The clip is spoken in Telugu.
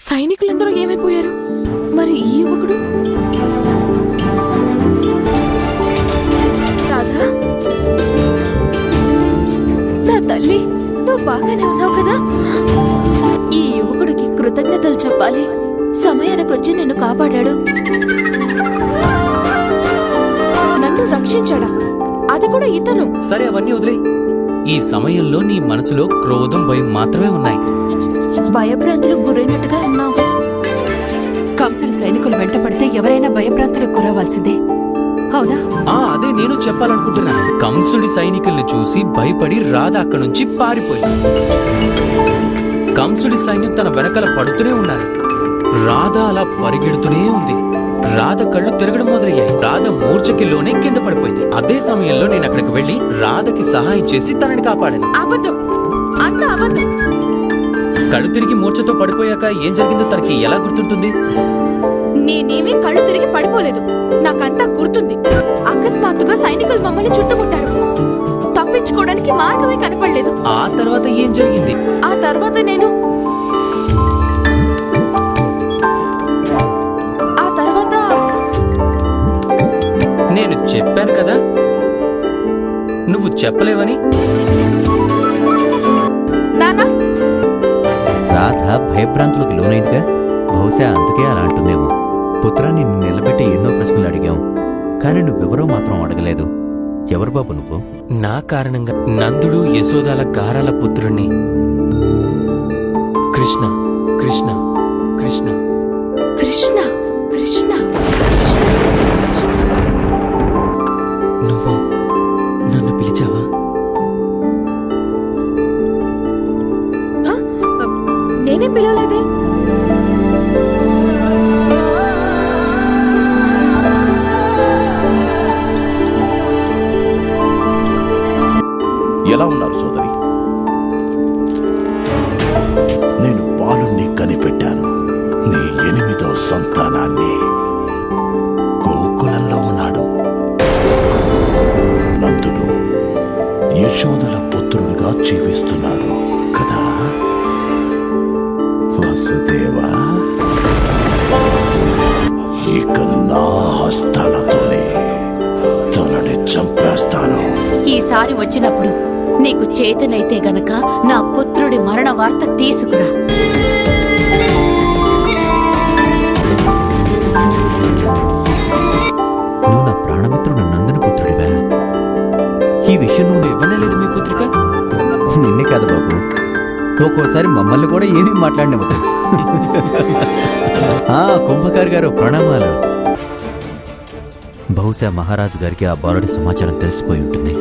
సైనికులందరూ ఏమైపోయారు? మరి ఈ యువకుడు? రాధా, నా తల్లి, నువ్వు బాగానే ఉన్నావు కదా? ఈ యువకుడికి కృతజ్ఞతలు చెప్పాలి. సమయానికొచ్చి నిన్ను కాపాడాడు. నన్ను రక్షించాడా? అది కూడా ఇతను? సరే, అవన్నీ వదిలే. ఈ సమయంలో నీ మనసులో క్రోధం, భయం మాత్రమే ఉన్నాయి. భయభ్రాంతులకు గురైనట్టుగా ఉన్నావు. కంసుడి సైనికులు వెంటపడితే ఎవరైనా భయభ్రాంతులకు గురవాల్సిందే, అవునా? అదే నేను చెప్పాలనుకుంటున్నా. కంసుడి సైనికుల్ని చూసి భయపడి రాధ అక్కడి నుంచి పారిపోయింది. కంసుడి సైన్యం తన వెనకాల పడుతూనే ఉన్నారు. రాధ అలా పరిగెడుతూనే ఉంది. రాధ కళ్ళు తిరగడం మొదలయ్యాయి. రాధ మూర్ఛకిలోనే కింద పడిపోయింది. అదే సమయంలో నేను అక్కడికి వెళ్లి రాధకి సహాయం చేసి తనని కాపాడాను. అబద్ధం, అంత అబద్ధం. కళ్ళు తిరిగి మూర్ఛతో పడిపోయాక ఏం జరిగిందో తనకి ఎలా గుర్తుంటుంది? నేనేమీ కళ్ళు తిరిగి పడిపోలేదు. నాకంతా గుర్తుంది. అకస్మాత్తుగా సైనికులు మమ్మల్ని చుట్టుముట్టారు. తప్పించుకోవడానికి మార్గమే కనపడలేదు. ఆ తర్వాత ఏం జరిగింది? ఆ తర్వాత నేను చెప్పాను కదా, నువ్వు చెప్పలేవని. రాధ భయభ్రాంతులకు లోనైందిగా, బహుశా అందుకే అలా అంటుందేమో. పుత్ర, నిన్ను నిలబెట్టి ఎన్నో ప్రశ్నలు అడిగాం, కానీ నువ్వెవరో మాత్రం అడగలేదు. ఎవరు బాబు నువ్వు? నా కారణంగా నందుడు యశోదాల గారాల పుత్రుణ్ణి. కృష్ణ కృష్ణ కృష్ణ కృష్ణ కృష్ణ. నువ్వు నన్ను పిలిచావా? నేనే పిలవలేదే. ఎలా ఉన్నారు సోదరి? నేను బాలుణ్ణి కనిపెట్టాను. నీ 8వ సంతానాన్ని. గోకులంలో ఉన్నాడు. నందుడు యశోదల పుత్రుడిగా జీవిస్తున్నాడు కదా వసుదేవా? ఇక నా హస్తాలతోనే తనని చంపేస్తాను. ఈసారి వచ్చినప్పుడు నీకు చేతనైతే గనక నా పుత్రుడి మరణ వార్త తీసుకురా. నువ్వు నా ప్రాణమిత్రుడు నందన పుత్రుడివా? ఈ విషయం నువ్వు ఇవ్వనేలేదు మీ పుత్రిక? నిన్నే కాదు బాబు, ఒక్కోసారి మమ్మల్ని కూడా ఏమీ మాట్లాడినవ్వదు. కుంభకారి గారు, ప్రణామాలు. బహుశా మహారాజు గారికి ఆ బాలుడి సమాచారం తెలిసిపోయి ఉంటుంది.